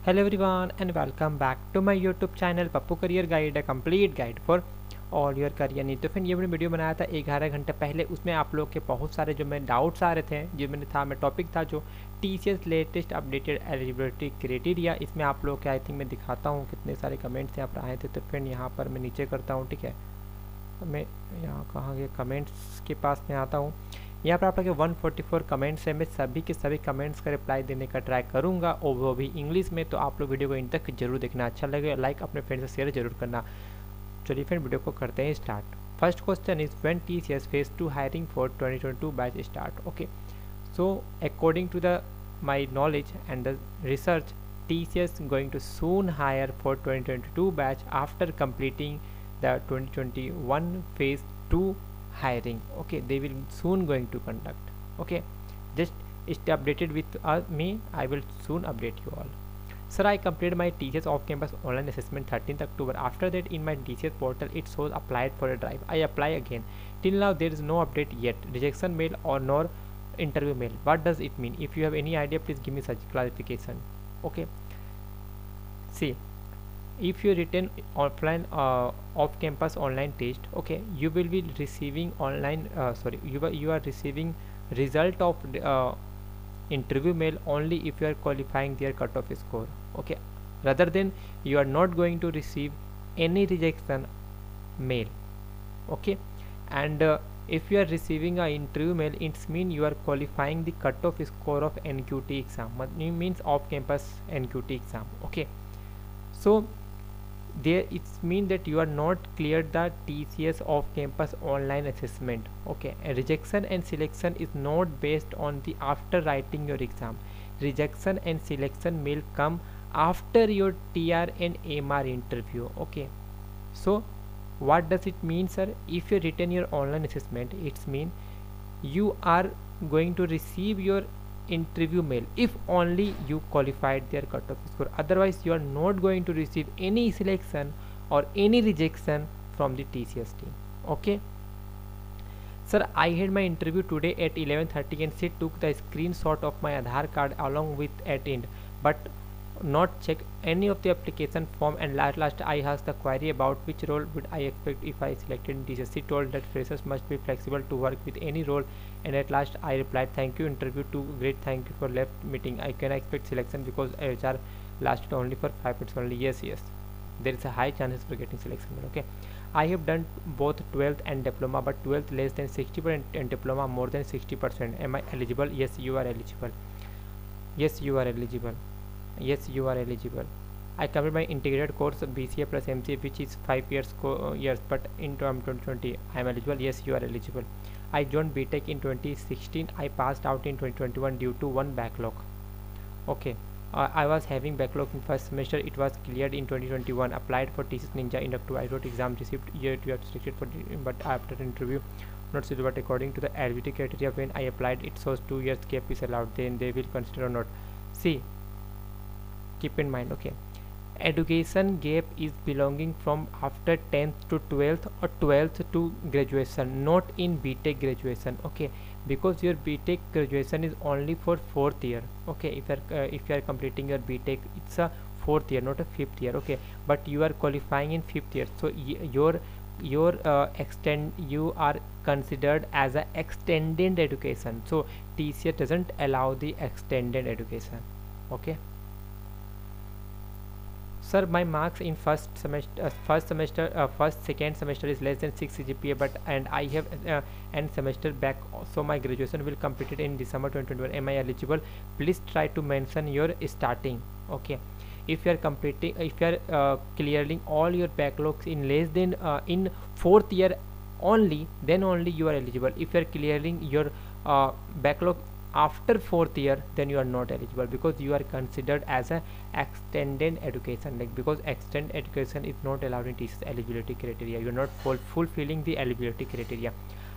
Hello everyone and welcome back to my YouTube channel Pappu career guide, a complete guide for all your career need। तो फिर ये मैंने video बनाया था 11 घंटे पहले। उसमें आप लोग के बहुत सारे जो मैं डाउट्स आ रहे थे, जो मैंने था मैं टॉपिक था जो TCS latest updated eligibility criteria. इसमें आप लोग के आई थिंक मैं दिखाता हूँ कितने सारे कमेंट्स यहाँ पर आए थे। तो फिर यहाँ पर मैं नीचे करता हूँ, ठीक है। मैं यहाँ कहाँ गए, कमेंट्स के पास में आता हूँ। यहाँ पर आप लोग के 144 कमेंट्स है। मैं सभी के सभी कमेंट्स का रिप्लाई देने का ट्राई करूँगा, और वो भी इंग्लिश में। तो आप लोग वीडियो को इन तक जरूर देखना, अच्छा लगे लाइक अपने फ्रेंड से शेयर जरूर करना। चलिए फिर वीडियो को करते हैं start. First question is when TCS phase 2 hiring for 2022 batch start. Okay, so according to the my knowledge and the research, TCS going to soon hire for 2022 batch after completing the 2021 phase 2 hiring. Okay, they will soon going to conduct. Okay, just stay updated with me. I will soon update you all. Sir, I completed my TCS off-campus online assessment 13th October. After that, in my TCS portal, it shows applied for a drive. I apply again. Till now, there is no update yet. Rejection mail or nor interview mail. What does it mean? If you have any idea, please give me such clarification. Okay. See, if you written offline off-campus online test, okay, you will be receiving online. You are receiving result of interview mail only if you are qualifying their cutoff score. Okay, rather than you are not going to receive any rejection mail. Okay, and if you are receiving a interview mail, it means you are qualifying the cutoff score of NQT exam. Means off-campus NQT exam. Okay, so there it means that you are not cleared the TCS off-campus online assessment. Okay, a rejection and selection is not based on the after writing your exam. Rejection and selection will come after your TR and MR interview. Okay, so what does it mean, sir? If you written your online assessment, it's mean you are going to receive your interview mail if only you qualified their cutoff score. Otherwise, you are not going to receive any selection or any rejection from the TCS team. Okay, sir, I had my interview today at 11:30 and she took the screenshot of my Aadhaar card along with at end, but not check any of the application form. And last I asked the query about which role would I expect if I selected in TCS. She told that freshers must be flexible to work with any role, and at last I replied, thank you interview too great, thank you for left meeting. I can expect selection because HR lasted only for 5 minutes only. Yes, there is a high chances for getting selection. Okay, I have done both 12th and diploma, but 12th less than 60% and diploma more than 60%. Am I eligible? Yes, you are eligible. Yes, you are eligible. Yes, you are eligible. I completed my integrated course BCA plus MCA, which is 5 years, but in 2020 I am eligible. Yes, you are eligible. I joined BTech in 2016. I passed out in 2021 due to one backlog. Okay, I was having backlog in first semester. It was cleared in 2021. Applied for TCS Ninja in October. I wrote exam, received year you have selected for, but after interview not suitable. But according to the eligibility criteria, when I applied, it shows 2 years gap is allowed. Then they will consider or not. See, keep in mind. Okay, education gap is belonging from after 10th to 12th or 12th to graduation, not in BTech graduation. Okay, because your BTech graduation is only for 4th year. Okay, if you are completing your BTech, it's a 4th year, not a 5th year. Okay, but you are qualifying in 5th year, so your you are considered as a extended education. So TCS doesn't allow the extended education. Okay, sir, my marks in first second semester is less than 6 CGPA, but and I have end semester back, so my graduation will completed in December 2021. Am I eligible? Please try to mention your starting. Okay, if you are completing, if you are clearing all your backlogs in less than in 4th year only, then only you are eligible. If you are clearing your backlog after 4th year, then you are not eligible, because you are considered as a extended education. Like, because extended education is not allowed in TCS eligibility criteria, you are not fulfilling the eligibility criteria.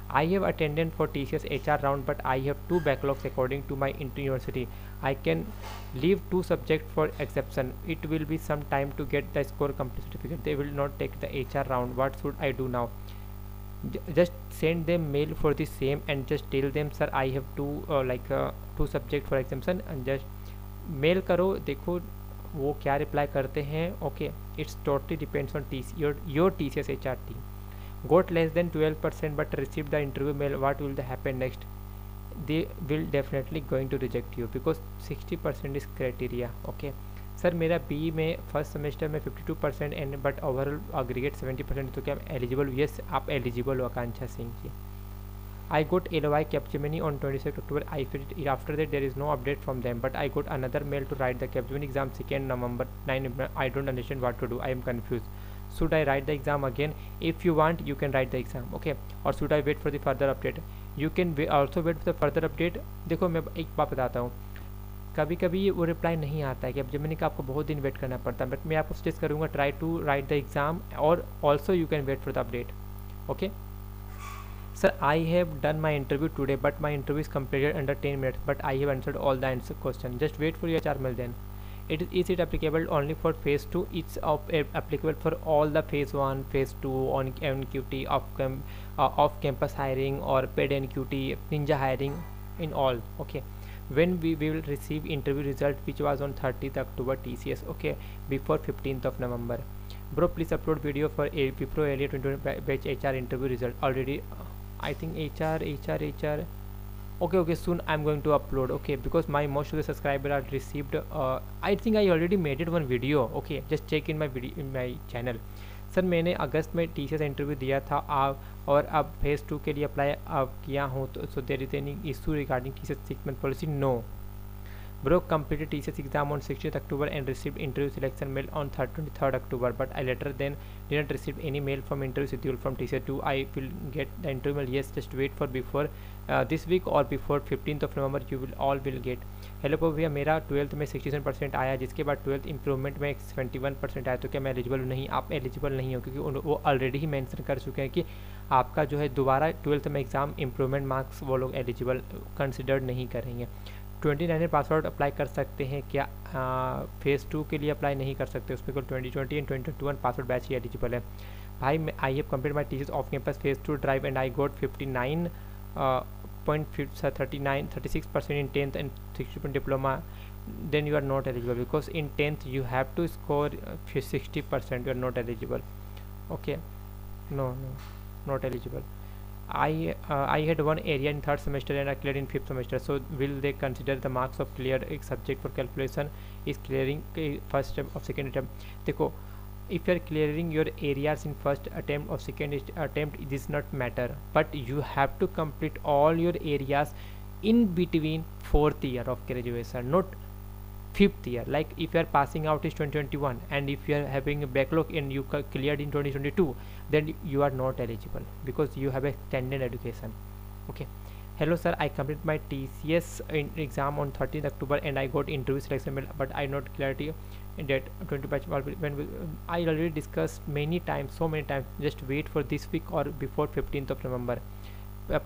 I have attended for TCS HR round, but I have 2 backlogs according to my university. I can leave 2 subjects for exception. It will be some time to get the score complete certificate. They will not take the HR round. What should I do now? Just send them mail for the same and just tell them, sir, I have two subject for exemption, and just mail करो. देखो वो क्या reply करते हैं, okay, it's totally depends on your TCS HR team. Got less than 12% but received the interview mail, what will happen next? They will definitely going to reject you because 60% is criteria. Okay sir, मेरा B में first semester में 52% and but overall aggregate 70%, तो क्या eligible? Yes, आप eligible हो Akanksha Singh ji. I got LOI Capgemini on 26 October. I filled it. After that, there is no update from them. But I got another mail to write the Capgemini exam 2nd November 9. I don't understand what to do. I am confused. Should I write the exam again? If you want, you can write the exam. Okay. Or should I wait for the further update? You can also wait for the further update. देखो मैं एक बात बताता हूँ, कभी कभी वो reply नहीं आता है कैपजेमिनी का, आपको बहुत दिन वेट करना पड़ता है. बट मैं आपको सजेस्ट करूँगा try to write the exam और also you can wait for the update. Okay Sir, I have done my interview today, but my interview is completed under 10 minutes. But I have answered all the answer question. Just wait for your HR mail then. Is it applicable only for phase 2? It's applicable for all the phase 1, phase 2, on NQT, off campus hiring or paid NQT, ninja hiring, in all. Okay. When we will receive interview result, which was on 30th October TCS. Okay, before 15th of November. Bro, please upload video for Wipro earlier 2020 batch HR interview result. Already I think HR. Okay, soon I'm going to upload. Okay, because my most of the subscriber are received. I think I already made it one video. Okay, just check in my video in my channel. Sir, मैंने अगस्त में TCS interview दिया था और अब phase 2 के लिए apply किया हूँ, तो so there is any issue regarding TCS 6 month policy? No. Bro, completed TCS exam on 16th October and received interview selection mail on 23rd October, but I later then didn't receive any mail from interview schedule from TCS 2. I will get the interview mail. Yes, just wait for before this week or before 15th of November. You will all will get. Hello भैया, मेरा 12th में 67% आया, जिसके बाद 12th improvement में 71% आया, तो क्या मैं एलिजिबल नहीं? आप एलिजिबल नहीं हो, क्योंकि वो ऑलरेडी ही मेंशन कर चुके हैं कि आपका जो है दोबारा 12th में एग्ज़ाम इम्प्रूवमेंट मार्क्स वो लोग एलिजिबल कंसिडर नहीं करेंगे. 2019 पासवर्ड अप्लाई कर सकते हैं क्या? फेज़ 2 के लिए अप्लाई नहीं कर सकते, उसमें केवल 2020 एंड 2021 पासवर्ड बैच ही एलिजिबल है. भाई, I have complete my TCS off campus phase 2 drive and I got 59.36% in 10th and 60% diploma. Then you are not eligible because in 10th you have to score 60%. You are not eligible. Okay, no, not eligible. I had one area in 3rd semester and I cleared in 5th semester. So will they consider the marks of cleared subject for calculation is clearing first attempt or second attempt? देखो, if you are clearing your areas in first attempt or second attempt, it does not matter, but you have to complete all your areas in between 4th year of graduation, not 5th year. Like if you are passing out is 2021 and if you are having a backlog and you cleared in 2022, then you are not eligible because you have extended education. Okay. Hello sir, I completed my TCS exam on 13th October and I got interview selection mail, but I not clarity in that 20 batch. I already discussed many times, so many times. Just wait for this week or before 15th of November.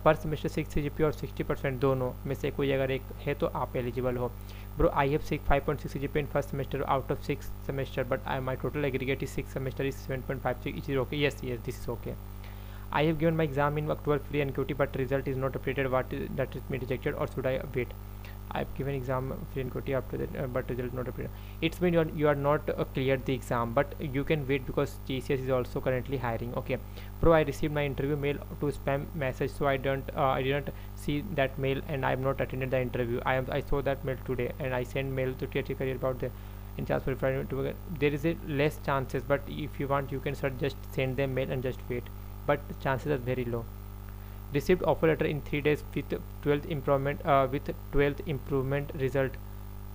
पर semester 6 CGPA और 60% दोनों में से कोई अगर एक है तो आप एलिजिबल हो. Bro, I have 5.6 CGPA in first semester out of 6 semester, but my total aggregate is 6 semester is 7.56. It is okay. Yes, this is okay. I have given my exam in October free NQT, but result is not updated. That is me rejected, or should I wait? I have given exam free NQT after that, but result not updated. It's mean you are not cleared the exam, but you can wait because TCS is also currently hiring. Okay, bro, I received my interview mail to spam message, so I didn't see that mail and I have not attended the interview. I saw that mail today and I sent mail to TRT Career about the in chance for referring to. There is a less chances, but if you want, you can just send them mail and just wait. But chances are very low. Received offer letter in 3 days with 12th improvement result.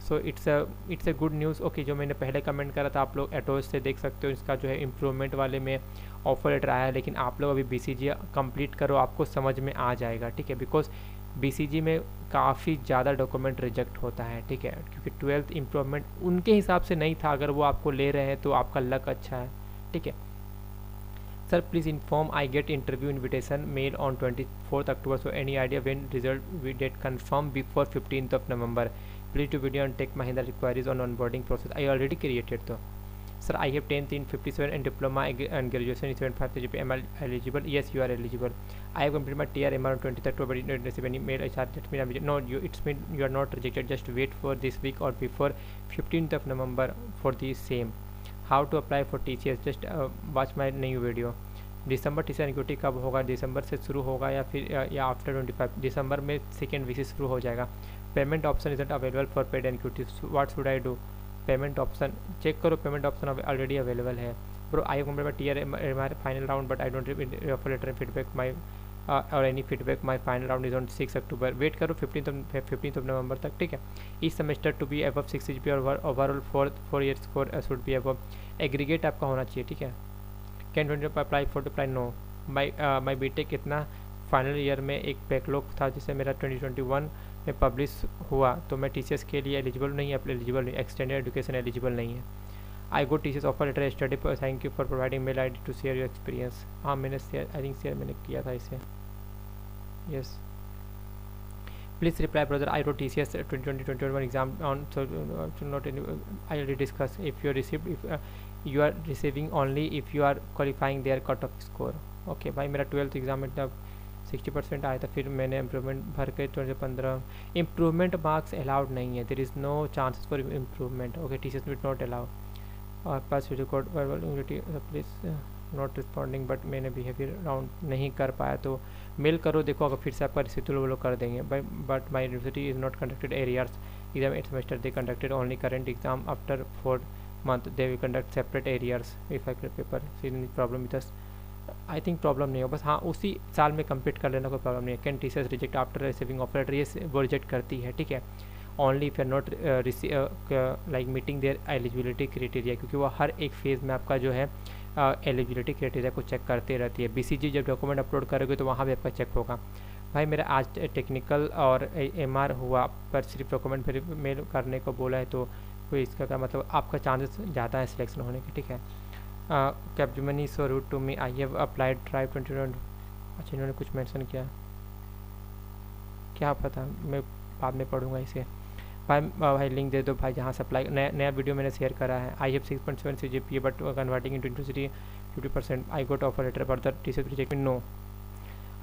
So it's a good news. Okay, जो मैंने पहले comment करा था, आप लोग एटोस से देख सकते हो, इसका जो है इम्प्रूवमेंट वाले में ऑफर लेटर आया है, लेकिन आप लोग अभी BCG कंप्लीट करो, आपको समझ में आ जाएगा. ठीक है, बिकॉज BCG में काफ़ी ज़्यादा डॉक्यूमेंट रिजेक्ट होता है. ठीक है, क्योंकि 12th इम्प्रूवमेंट उनके हिसाब से नहीं था. अगर वो आपको ले रहे हैं तो आपका लक अच्छा है. ठीक है sir, please inform I get interview invitation mail on 24th October. So any idea when result we get confirmed before 15th of November? Please do video and take Mahindra queries on onboarding process. I already created though. Sir, I have 10th in 57 and diploma and graduation in 75 GPA. Am I eligible? Yes, you are eligible. I have completed my TR/MR on 23rd October. Did not receive any mail. That means I'm no. It's mean you are not rejected. Just wait for this week or before 15th of November for the same. How to apply for TCS? Just watch my new video. December teacher NQT कब होगा? दिसंबर से शुरू होगा या फिर या after 25 दिसंबर में second week से शुरू हो जाएगा. Payment option is not available for paid NQT. What should I do? Payment option check करो, पेमेंट ऑप्शन ऑलरेडी अवेलेबल है. Bro I complete my TR final round but I don't offer letter feedback my और any feedback. My final round is on 6 October. Wait करो 15th of November तक, ठीक है. इस semester to be above 6 GPA और overall 4 year score should be above. Aggregate आपका होना चाहिए, ठीक है. Can 20 apply for apply? No. My BTech कितना फाइनल ईयर में एक बैकलॉग था जिससे मेरा 2021 में पब्लिश हुआ, तो मैं TCS के लिए एलिजिबल नहीं, एलिजिबल नहीं, एक्सटेंडेड एजुकेशन एलिजिबल नहीं है. I go TCS offer letter study. Thank you for providing mail ID to share your experience. हाँ मैंने शेयर, आई थिंक शेयर मैंने किया था इसे. Yes please reply brother. I wrote TCS 2021 exam on not I already discuss. If you received, if you are receiving only if you are qualifying their cut off score. Okay भाई मेरा 12th exam में 60% आया था, फिर मैंने improvement भर के 2015. Improvement marks allowed नहीं है. There is no chances for improvement. Okay TCS will not allow. और pass record please not responding but मैंने बिहेवियर राउंड नहीं कर पाया, तो मेल करो. देखो अगर फिर से आपका रिसीव वो लोग कर देंगे. But my university is not conducted arrears exam 8 semester. They conducted only current exam after 4 month. They will conduct separate areas if I clear paper. See any problem with us? I think problem नहीं हो, बस हाँ उसी साल में complete कर लेना, कोई प्रॉब्लम नहीं है. Can TCS reject after receiving offer letter? ये वो रिजेक्ट करती है, ठीक है. Only if you are not like meeting their eligibility criteria, क्योंकि वो हर एक फेज़ में आपका जो है एलिजिबिलिटी क्राइटेरिया को चेक करते रहती है. BCG जब डॉक्यूमेंट अपलोड करोगे तो वहाँ भी आपका चेक होगा. भाई मेरा आज टेक्निकल और MR हुआ, पर सिर्फ डॉक्यूमेंट फिर मेल करने को बोला है, तो कोई इसका क्या मतलब, आपका चांसेस ज़्यादा है सिलेक्शन होने के, ठीक है. Capgemini so route to me. I have applied tribe 2021. अच्छा इन्होंने कुछ मेंशन किया, क्या पता, मैं बाद में पढ़ूंगा इसे. भाई लिंक दे दो भाई जहाँ से अप्लाई. नया वीडियो मैंने शेयर करा है. I have 6.7 CGPA but converting in university 50%. I got offer letter for the TCS reject. No.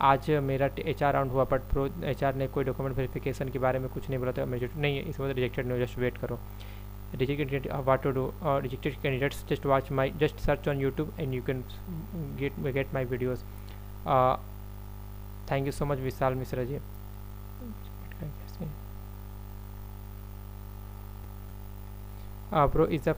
आज मेरा HR राउंड हुआ बट प्रो HR ने कोई डॉक्यूमेंट वेरिफिकेशन के बारे में कुछ नहीं बोला था. नहीं है इसमें रिजेक्टेड नहीं, जस्ट वेट करो. Rejected candidate, what to do? Rejected candidates, just watch my, just search on YouTube and you can get my videos. Thank you so much Vishal Misra ji. Bro, is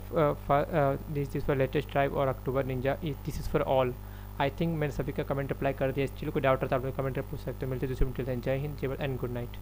this is for latest tribe or October Ninja? This is for all. I think मैंने सभी का comment apply कर दिया. इस चीज़ को doubt रहता है आप लोग कमेंट पूछ सकते हो. मिलते दूसरे मिलते हैं. जय हिंद, जय भारत एंड गुड नाइट.